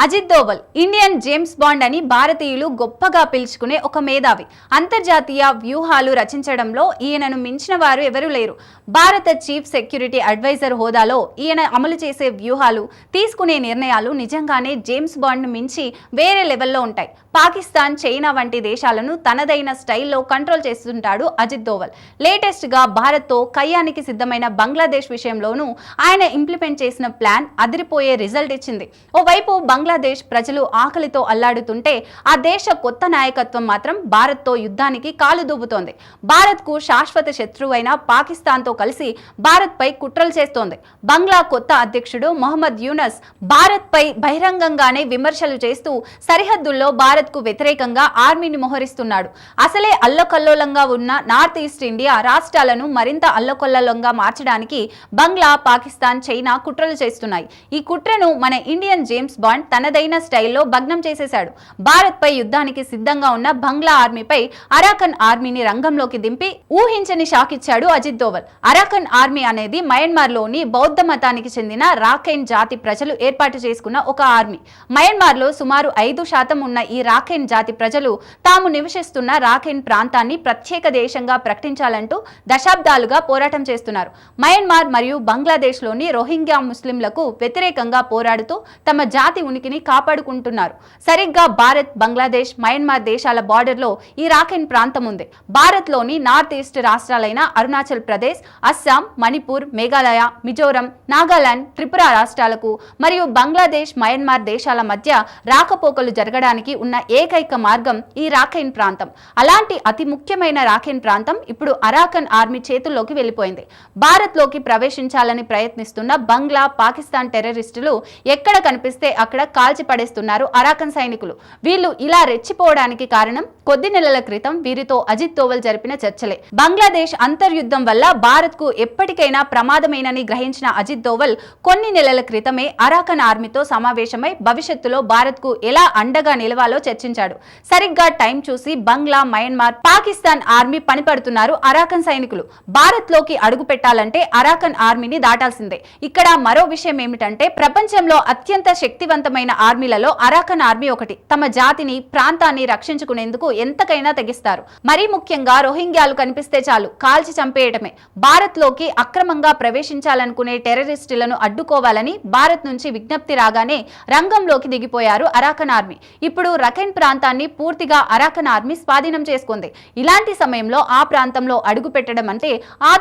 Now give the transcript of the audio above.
Ajit Doval Indian James Bond అని భారతీయులు గొప్పగా పిలుచుకునే ఒక మేధావి. అంతర్జాతీయ వ్యూహాలు రచించడంలో ఈయనను మించిన వారు ఎవరూ లేరు. భారత చీఫ్ సెక్యూరిటీ అడ్వైజర్ హోదాలో ఈయన అమలు చేసే వ్యూహాలు, తీసుకునే నిర్ణయాలు నిజంగానే జేమ్స్ బాండ్ను మించి వేరే లెవెల్లో ఉంటాయి. పాకిస్తాన్, చైనా వంటి దేశాలను తనదైన స్టైల్లో కంట్రోల్ చేస్తుంటాడు అజిత్ దోవల్. లేటెస్ట్గా భారత్తో కయ్యానికి సిద్ధమైన బంగ్లాదేశ్ విషయంలోనూ ఆయన ఇంప్లిమెంట్ చేసిన ప్లాన్ అదిరిపోయే రిజల్ట్ ఇచ్చింది. ఓవైపు బంగ్లాదేశ్ ప్రజలు ఆకలితో అల్లాడుతుంటే ఆ దేశ కొత్త నాయకత్వం మాత్రం భారత్తో యుద్ధానికి కాలు దువ్వుతోంది. భారత్కు శాశ్వత శత్రువైన పాకిస్తాన్తో కలిసి భారత్పై కుట్రలు చేస్తోంది. బంగ్లా కొత్త అధ్యక్షుడు మొహమ్మద్ యూనస్ భారత్పై బహిరంగంగానే విమర్శలు చేస్తూ సరిహద్దుల్లో భారత్కు వ్యతిరేకంగా ఆర్మీని మోహరిస్తున్నాడు. అసలే అల్లకల్లోలంగా ఉన్న నార్త్ ఈస్ట్ ఇండియా రాష్ట్రాలను మరింత అల్లకల్లోలంగా మార్చడానికి బంగ్లా, పాకిస్తాన్, చైనా కుట్రలు చేస్తున్నాయి. ఈ కుట్రను మన ఇండియన్ జేమ్స్ బాండ్ తనదైన స్టైల్లో భగ్నం చేసేశాడు. భారత్పై యుద్ధానికి సిద్ధంగా ఉన్న బంగ్లా ఆర్మీపై అరాకన్ ఆర్మీని రంగంలోకి దింపి ఊహించని షాక్ ఇచ్చాడు అజిత్ దోవల్. అరాకన్ ఆర్మీ అనేది మయన్మార్లోని బౌద్ధ మతానికి చెందిన రాఖైన్ జాతి ప్రజలు ఏర్పాటు చేసుకున్న ఒక ఆర్మీ. మయన్మార్లో సుమారు 5% ఉన్న ఈ రాఖైన్ జాతి ప్రజలు తాము నివసిస్తున్న రాఖైన్ ప్రాంతాన్ని ప్రత్యేక దేశంగా ప్రకటించాలంటూ దశాబ్దాలుగా పోరాటం చేస్తున్నారు. మయన్మార్ మరియు బంగ్లాదేశ్లోని రోహింగ్యా ముస్లింలకు వ్యతిరేకంగా పోరాడుతూ తమ జాతి ఉనికిని కాపాడుకుంటున్నారు. సరిగ్గా భారత్, బంగ్లాదేశ్, మయన్మార్ దేశాల బార్డర్లో ఈ రాఖైన్ ప్రాంతం ఉంది. భారత్లోని నార్త్ ఈస్ట్ రాష్ట్రాలైన అరుణాచల్ ప్రదేశ్, అస్సాం, మణిపూర్, మేఘాలయ, మిజోరం, నాగాలాండ్, త్రిపుర రాష్ట్రాలకు మరియు బంగ్లాదేశ్, మయన్మార్ దేశాల మధ్య రాకపోకలు జరగడానికి ఉన్న ఏకైక మార్గం ఈ రాఖైన్ ప్రాంతం. అలాంటి అతి ముఖ్యమైన రాఖైన్ ప్రాంతం ఇప్పుడు అరాకన్ ఆర్మీ చేతుల్లోకి వెళ్ళిపోయింది. భారత్లోకి ప్రవేశించాలని ప్రయత్నిస్తున్న బంగ్లా, పాకిస్తాన్ టెర్రరిస్టులు ఎక్కడ కనిపిస్తే అక్కడ కాల్చి పడేస్తున్నారు అరాకన్ సైనికులు. వీళ్ళు ఇలా రెచ్చిపోవడానికి కారణం కొద్ది నెలల క్రితం వీరితో అజిత్ దోవల్ జరిపిన చర్చలే. బంగ్లాదేశ్ అంతర్యుద్ధం వల్ల భారత్ కు ఎప్పటికైనా ప్రమాదమేనని గ్రహించిన అజిత్ దోవల్ కొన్ని నెలల క్రితమే అరాకన్ ఆర్మీతో సమావేశమై భవిష్యత్తులో భారత్ కు ఎలా అండగా నిలవాలో చర్చించాడు. సరిగ్గా టైం చూసి బంగ్లా, మయన్మార్, పాకిస్తాన్ ఆర్మీ పనిపడుతున్నారు అరాకన్ సైనికులు. భారత్ లోకి అడుగు పెట్టాలంటే అరాకన్ ఆర్మీని దాటాల్సిందే. ఇక్కడ మరో విషయం ఏమిటంటే ప్రపంచంలో అత్యంత శక్తివంతమైన ఆర్మీలలో అరాకన్ ఆర్మీ ఒకటి. తమ జాతిని, ప్రాంతాన్ని రక్షించుకునేందుకు ఎంతకైనా తెగిస్తారు. మరీ ముఖ్యంగా రోహింగ్యాలు కనిపిస్తే చాలు కాల్చి చంపేయటమే. భారత్ లోకి అక్రమంగా ప్రవేశించాలనుకునే టెర్రరిస్టులను అడ్డుకోవాలని భారత్ నుంచి విజ్ఞప్తి రాగానే రంగంలోకి దిగిపోయారు అరాకన్ ఆర్మీ. ఇప్పుడు రఖైన్ ప్రాంతాన్ని పూర్తిగా అరాకన్ ఆర్మీ స్వాధీనం చేసుకుంది. ఇలాంటి సమయంలో ఆ ప్రాంతంలో అడుగు పెట్టడం అంటే ఆ